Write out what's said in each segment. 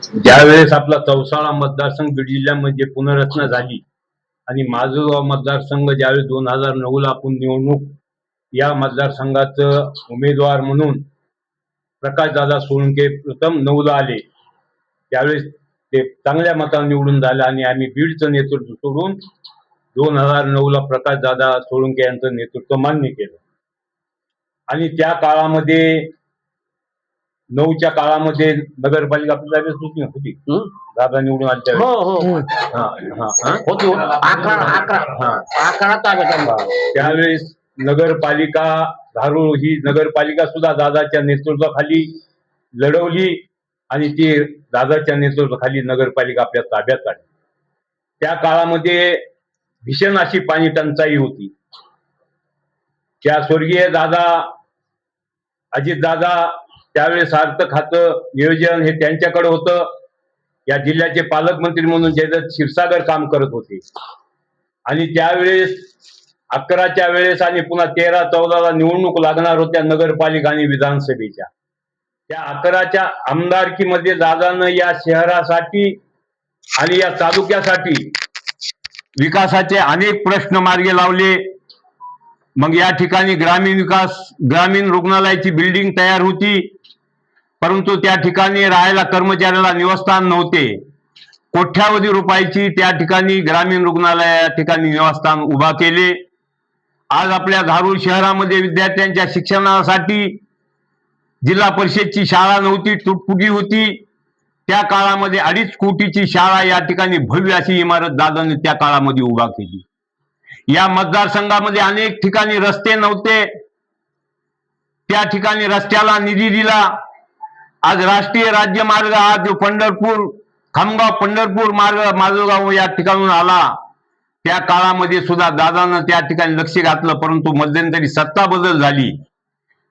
ज्यावेळेस आपला चौसाळा मतदारसंघ बीड जिल्ह्यामध्ये पुनर्रचना झाली आणि माजलगाव मतदारसंघ ज्यावेळेस 2009ला आपण निवडणूक या मतदारसंघाचं उमेदवार म्हणून प्रकाशदादा सोळंके प्रथम 9ला आले, त्यावेळेस ते चांगल्या मताने निवडून झाले आणि आम्ही बीडचं नेतृत्व सोडून 2009ला प्रकाशदादा सोळंके यांचं नेतृत्व मान्य केलं. आणि त्या काळामध्ये 9च्या काळामध्ये नगरपालिका आपल्याला होती, दादा निवडून आले त्यावेळेस नगरपालिका धारूर ही नगरपालिका सुद्धा दादाच्या नेतृत्वाखाली लढवली आणि ती दादाच्या नेतृत्वाखाली नगरपालिका आपल्या ताब्यात आली. त्या काळामध्ये भीषण अशी पाणी टंचाई होती. त्या स्वर्गीय दादा अजितदादा त्यावेळेस अर्थ खातं नियोजन हे त्यांच्याकडे होतं. या जिल्ह्याचे पालकमंत्री म्हणून जयदत्त क्षीरसागर काम करत होते आणि त्यावेळेस 11च्या वेळेस आणि पुन्हा 13-14ला निवडणूक लागणार होत्या नगरपालिका आणि विधानसभेच्या. त्या 11च्या आमदारकीमध्ये दादानं या शहरासाठी आणि या तालुक्यासाठी विकासाचे अनेक प्रश्न मार्गी लावले. मग या ठिकाणी ग्रामीण रुग्णालयाची बिल्डिंग तयार होती, परंतु त्या ठिकाणी राहायला कर्मचाऱ्याला निवासस्थान नव्हते. कोट्यावधी रुपयाची त्या ठिकाणी ग्रामीण रुग्णालया ठिकाणी निवासस्थान उभा केले. आज आपल्या धारूर शहरामध्ये विद्यार्थ्यांच्या शिक्षणासाठी जिल्हा परिषदची शाळा नव्हती, तुटपुटी होती. त्या काळामध्ये 2.5 कोटीची शाळा या ठिकाणी भव्य अशी इमारत दादाने त्या काळामध्ये उभा केली. या मतदारसंघामध्ये अनेक ठिकाणी रस्ते नव्हते, त्या ठिकाणी रस्त्याला निधी दिला. आज राष्ट्रीय राज्यमार्ग हा जो पंढरपूर खामगाव पंढरपूर मार्ग माजलगाव या ठिकाणून आला, त्या काळामध्ये सुद्धा दादानं त्या ठिकाणी लक्ष घातलं. परंतु मध्यंतरी सत्ता बदल झाली.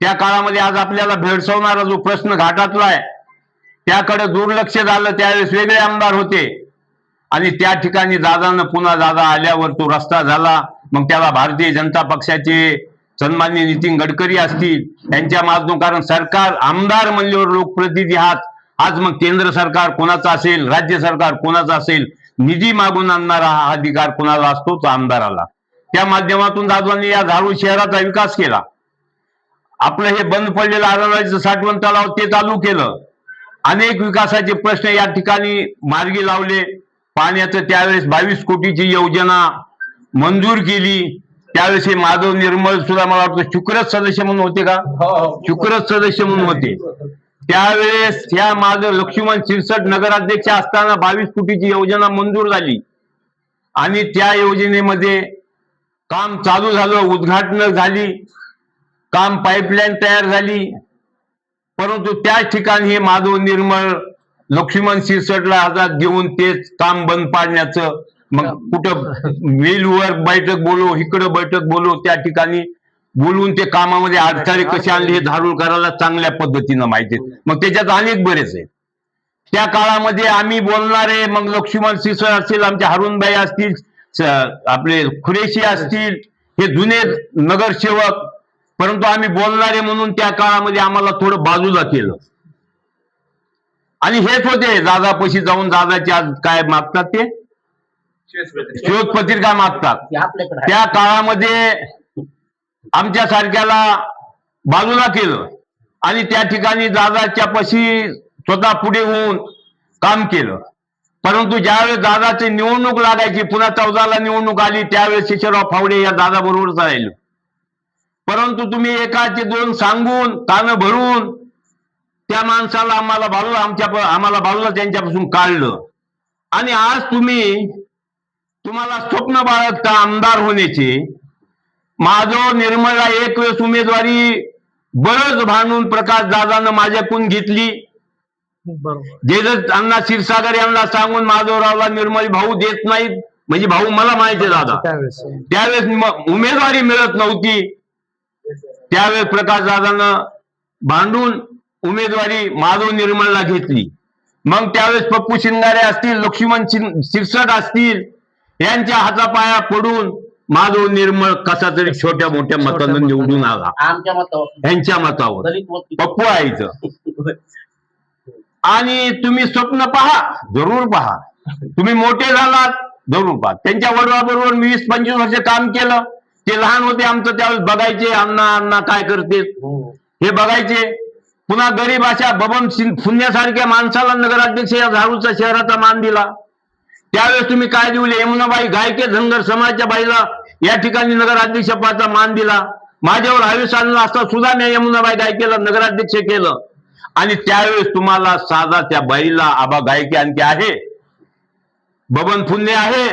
त्या काळामध्ये आज आपल्याला भेडसावणारा जो प्रश्न घाटातला आहे त्याकडे दुर्लक्ष झालं. त्यावेळेस वेगळे आमदार होते आणि त्या ठिकाणी दादानं पुन्हा दादा आल्यावर तो रस्ता झाला. मग त्याला भारतीय जनता पक्षाचे सन्माननीय नितीन गडकरी असतील यांच्या माध्यमातून, कारण सरकार आमदार म्हणल्यावर लोकप्रतिनिधी हात. आज मग केंद्र सरकार कोणाचा असेल, राज्य सरकार कोणाचा असेल, निधी मागून आणणारा हा अधिकार कोणाला असतो, तो आमदाराला. त्या माध्यमातून दादांनी या धारूर शहराचा विकास केला. आपलं हे बंद पडलेलं आरळाचं साठवण तलाव ते चालू केलं. अनेक विकासाचे प्रश्न या ठिकाणी मार्गी लावले. पाण्याचं त्यावेळेस 22 कोटीची योजना मंजूर केली. त्यावेळेस हे माधव निर्मळ सुद्धा मला वाटतं शुक्रच सदस्य म्हणून होते का, शुक्रच सदस्य म्हणून होते. त्यावेळेस ह्या माधव लक्ष्मण शिरसट नगराध्यक्ष असताना 22 कोटीची योजना मंजूर झाली आणि त्या योजनेमध्ये काम चालू झालं, उद्घाटन झाली, काम पाईपलाईन तयार झाली. परंतु त्याच ठिकाणी हे माधव निर्मळ लक्ष्मण शिरसटला हातात देऊन तेच काम बंद पाडण्याचं, मग कुठं मेलवर बैठक बोलव, इकडं बैठक बोलव, त्या ठिकाणी बोलून ते कामामध्ये अडथळे कसे आणले हे धारूरकराला चांगल्या पद्धतीनं माहिती. मग त्याच्यात अनेक बरेच आहेत. त्या काळामध्ये आम्ही बोलणारे, मग लक्ष्मण शिरसट असतील, आमचे हारुणबाई असतील, आपले खुरेशी असतील, हे जुने नगरसेवक. परंतु आम्ही बोलणारे म्हणून त्या काळामध्ये आम्हाला थोडं बाजूला केलं आणि हेच होते दादापाशी जाऊन दादाचे आज काय मागतात ते शोधपत्रिका मागतात. त्या काळामध्ये आमच्या सारख्याला बाजूला केलं आणि त्या ठिकाणी दादाच्या पाशी स्वतः पुढे होऊन काम केलं. परंतु ज्यावेळेस दादाची निवडणूक लागायची, पुन्हा 14ला निवडणूक आली, त्यावेळेस शिशरराव फावडे या दादा बरोबरच राहिलो. परंतु तुम्ही एकाचे दोन सांगून कान भरून त्या माणसाला आम्हाला बाजूला त्यांच्यापासून काढलं आणि आज तुम्हाला स्वप्न बाळगता आमदार होण्याचे. माधव निर्मळला एक वेळेस उमेदवारी बळच भांडून प्रकाश दादानं माझ्याकडून घेतली. जयदत्त अण्णा क्षीरसागर यांना सांगून माधवरावला निर्मळ भाऊ देत नाहीत, म्हणजे भाऊ मला माहिती दादा. त्यावेळेस उमेदवारी मिळत नव्हती. त्यावेळेस प्रकाश दादानं भांडून उमेदवारी माधव निर्मळला घेतली. मग त्यावेळेस पप्पू शिंगारे असतील, लक्ष्मण शिरसट असतील, यांच्या हातापाया पडून माधव निर्मळ कसा तरी छोट्या मोठ्या मतानं निवडून आला. त्यांच्या मतावर पप्पू आईचं. आणि तुम्ही स्वप्न पहा, जरूर पहा. तुम्ही मोठे झालात, जरूर पहा. त्यांच्या वडिलांबरोबर मी 20-25 वर्ष काम केलं. ते लहान होते, आमचं त्यावेळेस बघायचे, अण्णा अण्णा काय करते हे बघायचे. पुन्हा गरीब अशा बबन फुन्यासारख्या माणसाला नगराध्यक्ष या झारूचा शहराचा मान दिला. त्यावेळेस तुम्ही काय दिले? यमुनाबाई गायके धनगर समाजाच्या बाईला या ठिकाणी नगराध्यक्ष पदाचा मान दिला. माझ्यावर आयुष आणला असता सुद्धा मी यमुनाबाई गायकेला नगराध्यक्ष केलं. आणि त्यावेळेस तुम्हाला साधा त्या बाईला आबा गायके आणखी आहे, बबन फुन्ने आहे,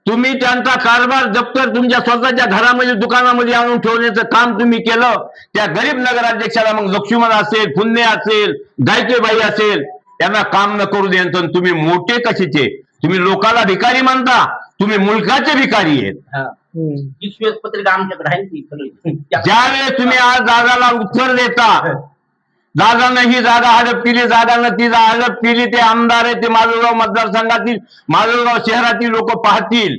तुम्ही त्यांचा कारभार दप्तर तुमच्या स्वतःच्या घरामध्ये दुकानामध्ये आणून ठेवण्याचं काम तुम्ही केलं. त्या गरीब नगराध्यक्षाला मग लक्ष्मण असेल, फुन्ने असेल, गायकेबाई असेल, त्यांना काम न करू द्यायचं. तुम्ही मोठे कशाचे? तुम्ही लोकाला भिकारी मानता, तुम्ही मुलकाचे भिकारी आहेत. पत्रिका आमच्याकडे आहे. ज्यावेळेस तुम्ही आज जागाला उत्तर देता, जागानं ही जागा हडप केली, जागानं ती हडप केली, ते आमदार आहे, ते माजलगाव मतदारसंघातील माजलगाव शहरातील लोक पाहतील.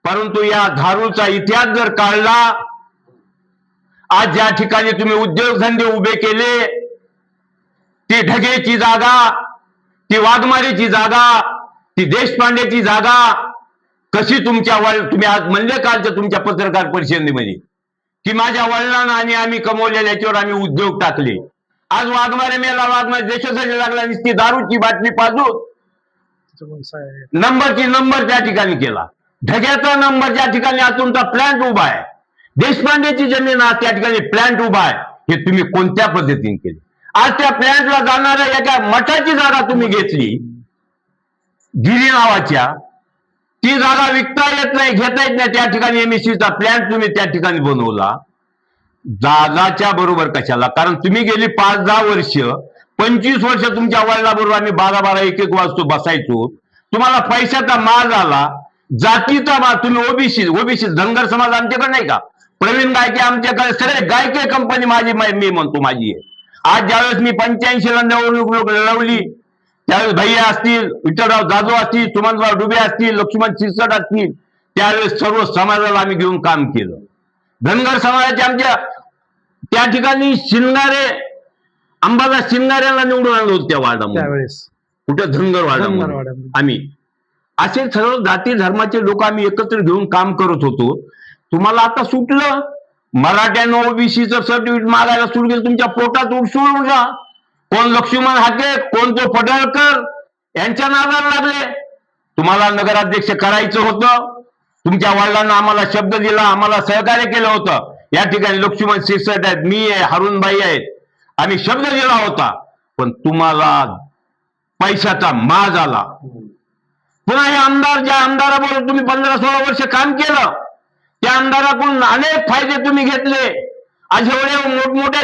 परंतु या धारूचा इतिहास जर काढला, आज ज्या ठिकाणी तुम्ही उद्योगधंदे उभे केले, ती ढगेची जागा, ती वाघमारेची जागा, ती देशपांडेची जागा कशी तुम्ही आज म्हणले कालच्या तुमच्या पत्रकार परिषदेमध्ये की माझ्या वडिलांना आणि आम्ही कमवलेल्या याच्यावर आम्ही उद्योग टाकले. आज वाघमारे मेला, वाघमारे देशासाठी लागला, ती दारूची बाटली पाजून नंबर त्या ठिकाणी केला. ढग्याचा नंबर ज्या ठिकाणी आतूनचा प्लॅन्ट उभा आहे, देशपांडेची जमीन आज त्या ठिकाणी प्लॅन्ट उभा आहे, हे तुम्ही कोणत्या पद्धतीने केले? आज त्या प्लॅन्टला जाणाऱ्या एका मठाची जागा तुम्ही घेतली, गिरी नावाच्या. ती जागा विकता येत नाही, घेता येत नाही. त्या ठिकाणी एमएससीचा प्लॅन्ट तुम्ही त्या ठिकाणी बनवला. जागाच्या बरोबर कशाला? कारण तुम्ही गेली 5-10 वर्ष, 25 वर्ष तुमच्या वडिलाबरोबर आम्ही 12-12, 1-1 वाजतो बसायचो. तुम्हाला पैशाचा माज आला, जातीचा माज. तुम्ही ओबीसी धनगर समाज आमच्याकडे नाही का? प्रवीण गायके आमच्याकडे, सगळे गायके कंपनी माझी, मी म्हणतो माझी आहे. आज ज्यावेळेस मी 85ला निवडणूक लढवली, त्यावेळेस भैया असतील, विठ्ठलराव जाधव असतील, सुमनराव डुबे असतील, लक्ष्मण शिरसाट असतील, त्यावेळेस सर्व समाजाला आम्ही घेऊन काम केलं. धनगर समाजाचे आमच्या त्या ठिकाणी शिंगारे, अंबादास शिंगाऱ्याला निवडून आणलं होतं त्या वार्डामध्ये. कुठं? धनगर वार्डामध्ये. आम्ही असे सर्व जाती धर्माचे लोक आम्ही एकत्र घेऊन काम करत होतो. तुम्हाला आता सुटलं, मराठ्यानं ओबीसीचं सर्टिफिकेट मागायला सुरू केलं, तुमच्या पोटात उडसूळ उडला. कोण लक्ष्मण हाके, कोण तो पडळकर, यांच्या नादाला लागले. तुम्हाला नगराध्यक्ष करायचं होतं, तुमच्या वडिलांना आम्हाला शब्द दिला, आम्हाला सहकार्य केलं होतं. या ठिकाणी लक्ष्मण शिरसाट आहेत, मी आहे, हारूनबाई आहेत, आम्ही शब्द दिला होता. पण तुम्हाला पैशाचा माज आला. पुन्हा हे आमदार, ज्या आमदाराबरोबर तुम्ही 15-16 वर्ष काम केलं, त्या आमदाराकडून अनेक फायदे तुम्ही घेतले. आज एवढे मोठमोठे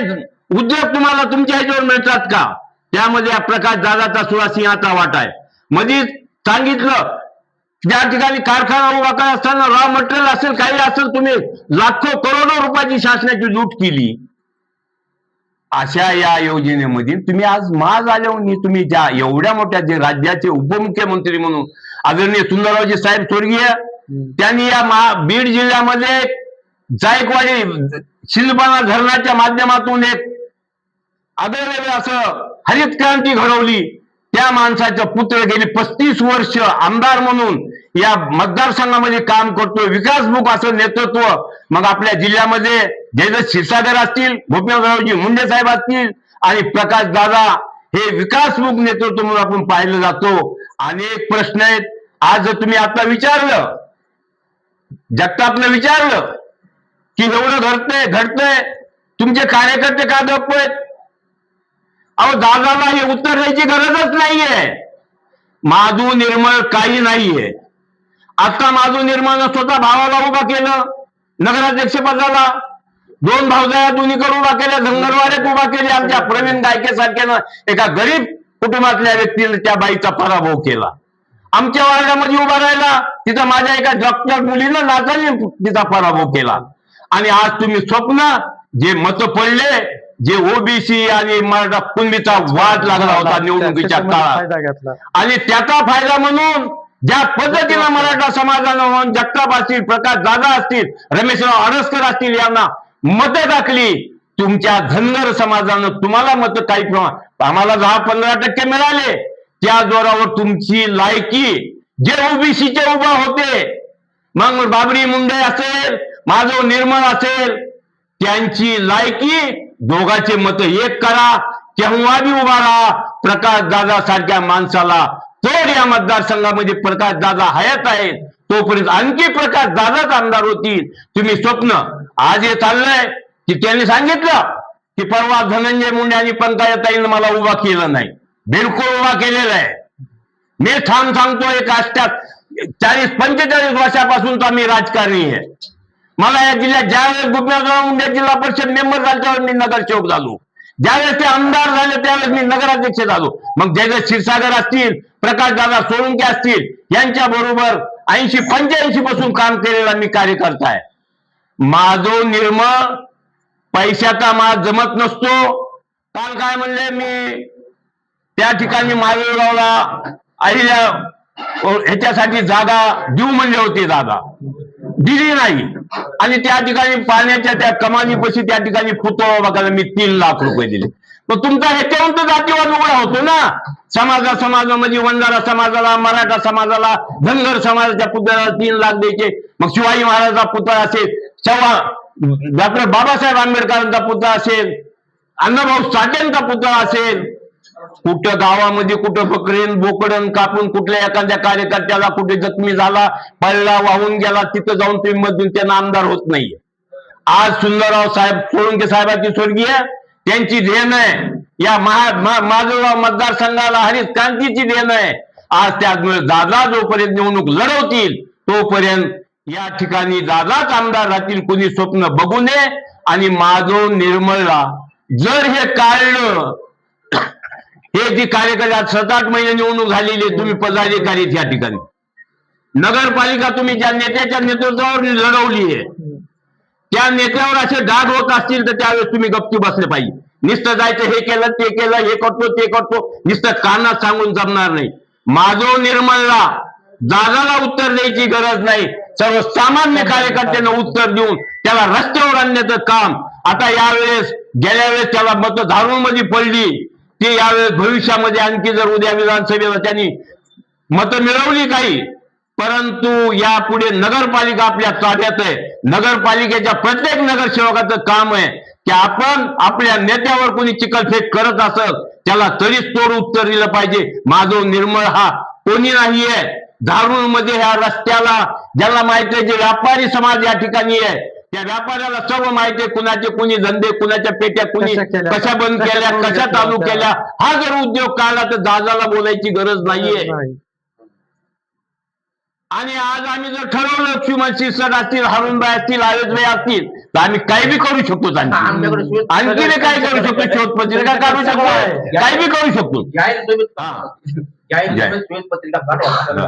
उद्योग तुम्हाला तुमच्या ह्याच्यावर मिळतात का? त्यामध्ये प्रकाश दादाचा सुहासिंहाचा वाटा आहे. मध्ये सांगितलं, ज्या ठिकाणी कारखाना उभा करत असताना रॉ मटेरियल असेल, काही असेल, तुम्ही लाखो करोडो रुपयाची शासनाची लूट केली. अशा या योजनेमध्ये तुम्ही आज माज आल्यावर तुम्ही ज्या एवढ्या मोठ्या जे राज्याचे उपमुख्यमंत्री म्हणून आदरणीय सुंदररावजी साहेब स्वर्गीय, त्यांनी या बीड जिल्ह्यामध्ये जायकवाडी शिलपाना धरणाच्या माध्यमातून एक आगळेवेगळे असं हरित क्रांती घडवली. त्या माणसाचा पुत्र गेली 35 वर्ष आमदार म्हणून या मतदारसंघामध्ये काम करतोय. विकासमुख असं नेतृत्व. मग आपल्या जिल्ह्यामध्ये जयदत्त क्षीरसागर असतील, गोपीनाथरावजी मुंडे साहेब असतील आणि प्रकाश दादा, हे विकासमुख नेतृत्व म्हणून आपण पाहिलं जातो. अनेक प्रश्न आहेत. आज जर तुम्ही आता विचारलं, जगतापनं विचारलं की एवढं घडतंय, तुमचे कार्यकर्ते का गप्प आहेत? अहो, दादाला हे उत्तर द्यायची गरजच नाहीये. माधू निर्मळ काही नाहीये. आता माधू निर्मळनं स्वतः भावाला उभा केलं नगराध्यक्ष पदाला, 2 भावजाया दोन्हीकडे उभा केल्या, धनगरवाड्यात उभा केली. आमच्या प्रवीण गायके सारख्यानं एका गरीब कुटुंबातल्या व्यक्तीने त्या बाईचा पराभव केला. आमच्या वार्डामध्ये उभा राहिला, तिथं माझ्या एका डॉक्टर मुलीनं नाचाने तिचा पराभव केला. आणि आज तुम्ही स्वप्न, जे मत पडले, जे ओबीसी आणि मराठा कुणबीचा वाद लागला होता निवडणुकीच्या काळात, आणि त्याचा फायदा म्हणून ज्या पद्धतीनं मराठा समाजानं म्हणून जगताप असतील, प्रकाश दादा असतील, रमेशराव अडसकर असतील, यांना मतं टाकली. तुमच्या धनगर समाजानं तुम्हाला मत काही प्रमाण आम्हाला 10-15% मिळाले, त्या जोरावर तुमची लायकी जे ओबीसीचे उभा होते, मग बाबरी मुंडे असेल, माधव निर्मळ असेल, त्यांची लायकी दोघांचे मत एक करा, तेव्हा बी उभा राहा. प्रकाश दादा सारख्या माणसाला तर या मतदारसंघामध्ये प्रकाश दादा हयात आहेत, तोपर्यंत आणखी प्रकाश दादाच आमदार होतील. तुम्ही स्वप्न आज हे चाललंय की त्यांनी सांगितलं की परवा धनंजय मुंडे आणि पंकजाताईंनी मला उभा केलं नाही. बिलकुल उभा केलेला आहे. मी ठाम सांगतो, एक 40-45 वर्षापासून तर आम्ही राजकारणी आहे. मला या जिल्ह्यात ज्यावेळेस गोपीनाथराव मुंडे जिल्हा परिषद मेंबर झाले त्यावेळेस मी नगरसेवक झालो, ज्यावेळेस ते आमदार झाले त्यावेळेस मी नगराध्यक्ष झालो. मग जयदत्त क्षीरसागर असतील, प्रकाशदादा सोळंके असतील, यांच्या बरोबर 80-85 पासून काम केलेला मी कार्यकर्ता आहे. माधव निर्मळ पैशाचा माज जमत नसतो. काल काय म्हणले, मी त्या ठिकाणी मालेगावला आईला ह्याच्यासाठी जागा देऊ म्हणले होते, जागा दिली नाही. आणि त्या ठिकाणी पाण्याच्या त्या कमानीपाशी त्या ठिकाणी पुतळा बघायला मी 3 लाख रुपये दिले. मग तुमचा ह्याच्यावरून तर जातीवाद उघडा होतो ना. समाजामध्ये वंजारा समाजाला, मराठा समाजाला, धनगर समाजाच्या पुतळ्याला 3 लाख द्यायचे. मग शिवाजी महाराजांचा पुतळा असेल, डॉक्टर बाबासाहेब आंबेडकरांचा पुतळा असेल, अण्णाभाऊ साठेंचा पुतळा असेल, कुठं गावामध्ये कुठं बकरीन बोकडन कापून कुठल्या एखाद्या कार्यकर्त्याला कुठे जखमी झाला, पडला, वाहून गेला, तिथं जाऊन तुम्ही मत देऊन त्यांना आमदार होत नाहीये. आज सुंदरराव साहेब सोळंके साहेबांची स्वर्गीय त्यांची देण आहे, या माजलगाव मतदारसंघाला हरित क्रांतीची देण आहे. आज त्यामुळे दादा जोपर्यंत निवडणूक लढवतील तोपर्यंत या ठिकाणी दादाच आमदार राहतील. कुणी स्वप्न बघू नये. आणि माधव निर्मळला जर हे काढलं, हे जी कार्यकर्ते 7-8 महिने निवडणूक झालेली आहे, तुम्ही पदाधिकारी या ठिकाणी नगरपालिका तुम्ही ज्या नेत्याच्या नेतृत्वावर लढवली आहे, त्या नेत्यावर असे डाग होत असतील तर त्यावेळेस तुम्ही गप्पी बसले पाहिजे. नुसतं जायचं हे केलं ते केलं, हे करतो ते करतो, नुसतं कानात सांगून जमणार नाही. माधव निर्मळला दादाला उत्तर द्यायची गरज नाही, सर्वसामान्य कार्यकर्त्यांना उत्तर देऊन त्याला रस्त्यावर आणण्याचं काम. आता यावेळेस गेल्या वेळेस त्याला मत धारूरमध्ये पडली, ते यावेळेस भविष्यामध्ये आणखी जर उद्या विधानसभेला त्यांनी मतं मिळवली काही, परंतु यापुढे नगरपालिका आपल्या ताब्यात आहे. नगरपालिकेच्या प्रत्येक नगरसेवकाचं काम आहे की आपण आपल्या नेत्यावर कोणी चिकलफेक करत असत त्याला तरीच तोड उत्तर दिलं पाहिजे. माधव निर्मळ हा कोणी नाहीये. धारूरमध्ये ह्या रस्त्याला ज्याला माहिती आहे, जे व्यापारी समाज या ठिकाणी आहे, त्या व्यापाऱ्याला सर्व माहिती आहे, कुणाचे कुणी धंदे, कुणाच्या पेट्या कुणी कशा बंद केल्या, कशा चालू केल्या. हा जर उद्योग काढला तर दादाला बोलायची गरज नाहीये. आणि आज आम्ही जर ठरवलं, लक्ष्मण शिरसाट असतील, हारुणबाई असतील, आयुषबाई असतील, तर आम्ही काही बी करू शकतो. आणखी काय करू शकतो, शोधपत्रिका काढू शकतो, काही बी करू शकतो. जाहीर पत्रिका काढवा.